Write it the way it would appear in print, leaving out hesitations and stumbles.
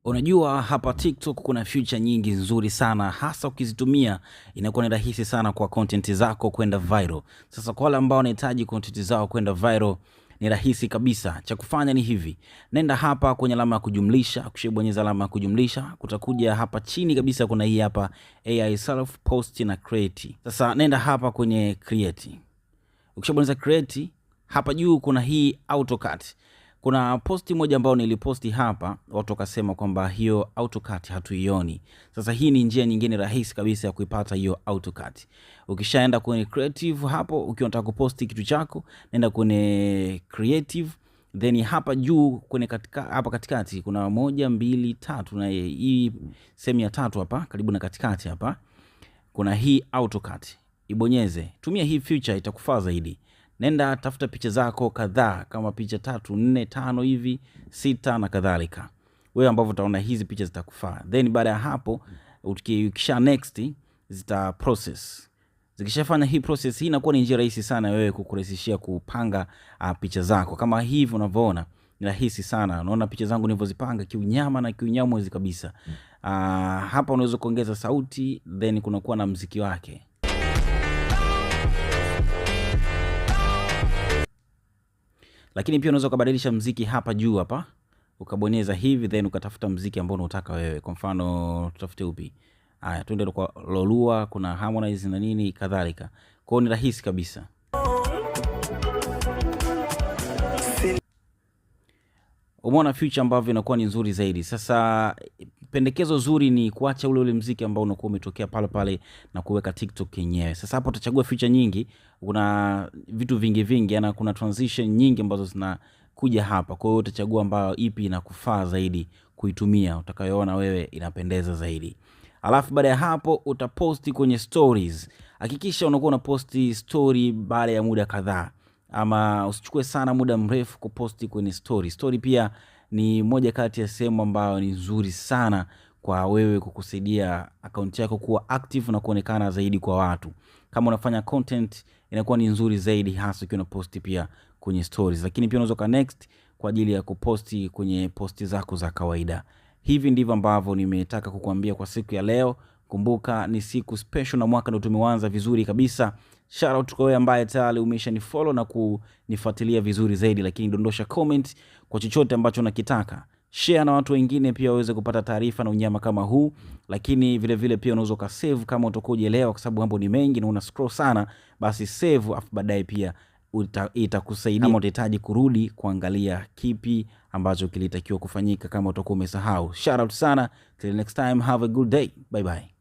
Unajua hapa TikTok kuna future nyingi nzuri sana, hasa ukizitumia inakuwa ni rahisi sana kwa content zako kwenda viral. Sasa kwa wale ambao wanahitaji content zao kwenda viral ni rahisi kabisa. Cha kufanya ni hivi. Nenda hapa kwenye alama ya kujumlisha, ukishabonyeza alama ya kujumlisha, kutakuja hapa chini kabisa kuna hii hapa AI self post na create. Sasa nenda hapa kwenye create. Ukishabonyeza create, hapa juu kuna hii AutoCut. Kuna posti moja ambayo niliposti hapa, watu wakasema kwamba hiyo AutoCut hatuioni. Sasa hii ni njia nyingine rahisi kabisa ya kuipata hiyo AutoCut. Ukishaenda kwenye creative hapo, ukiwa unataka kuposti kitu chako, nenda kwenye creative, then hapa juu kwenye hapa katikati kuna 1 2 3 na hii sehemu ya 3 hapa karibu na katikati hapa kuna hii AutoCut. Ibonyeze. Tumia hii feature itakufaa zaidi. Nenda tafuta picha zako kadhaa kama picha 3, 4, 5 hivi, 6 na kadhalika. Wewe ambavyo utaona hizi picha zitakufaa. Then baada ya hapo ukisha next zita process. Zikishafanya hii process hii inakuwa ni njia rahisi sana wewe kukurahisishia kupanga picha zako. Kama hivi unavyoona ni rahisi sana. Unaona picha zangu nilivyozipanga kiunyama na kiunyamwezi kabisa. Hapa unaweza kuongeza sauti, then kunakuwa na muziki wake. Lakini pia unaweza kubadilisha muziki hapa juu hapa. Ukabonyeza hivi then ukatafuta muziki ambao unataka wewe. Kwa mfano tutafute upi? Haya, twende kwa Lolua, kuna Harmonize na nini kadhalika. Kwa hiyo ni rahisi kabisa. Umeona future ambavyo inakuwa ni nzuri zaidi. Sasa pendekezo zuri ni kuacha ule muziki ambao unakuwa umetokea pale na kuweka TikTok yenyewe. Sasa hapo utachagua feature nyingi, kuna vitu vingi, na kuna transition nyingi ambazo zinakuja hapa. Kwa hiyo utachagua ambayo ipi inakufaa zaidi kuitumia, utakayoona wewe inapendeza zaidi. Alafu baada ya hapo utaposti kwenye stories. Hakikisha unakuwa unaposti story baada ya muda kadhaa. Ama usichukue sana muda mrefu kuposti kwenye story. Story pia ni moja kati ya sehemu ambayo ni nzuri sana kwa wewe kukusaidia account yako kuwa active na kuonekana zaidi kwa watu. Kama unafanya content inakuwa ni nzuri zaidi hasa ukiwa unaposti pia kwenye stories. Lakini pia unaweza next kwa ajili ya kuposti kwenye posti zako za kawaida. Hivi ndivyo ambavyo nimetaka kukuambia kwa siku ya leo. Kumbuka ni siku special na mwaka ndio tumeanza vizuri kabisa. Shout out kwa wewe ambaye tayari umeshanifollow na kunifuatilia vizuri zaidi, lakini dondosha comment kwa chochote ambacho unakitaka. Share na watu wengine pia waweze kupata taarifa na unyama kama huu, lakini vile vile pia unaweza ka save kama utakuelewa kwa sababu mambo ni mengi na una scroll sana, basi save afu baadaye pia itakusaidia kama utahitaji kurudi kuangalia kipi ambacho kilitakiwa kufanyika kama utakuwa umesahau. Shout out sana. Till next time, have a good day. Bye bye.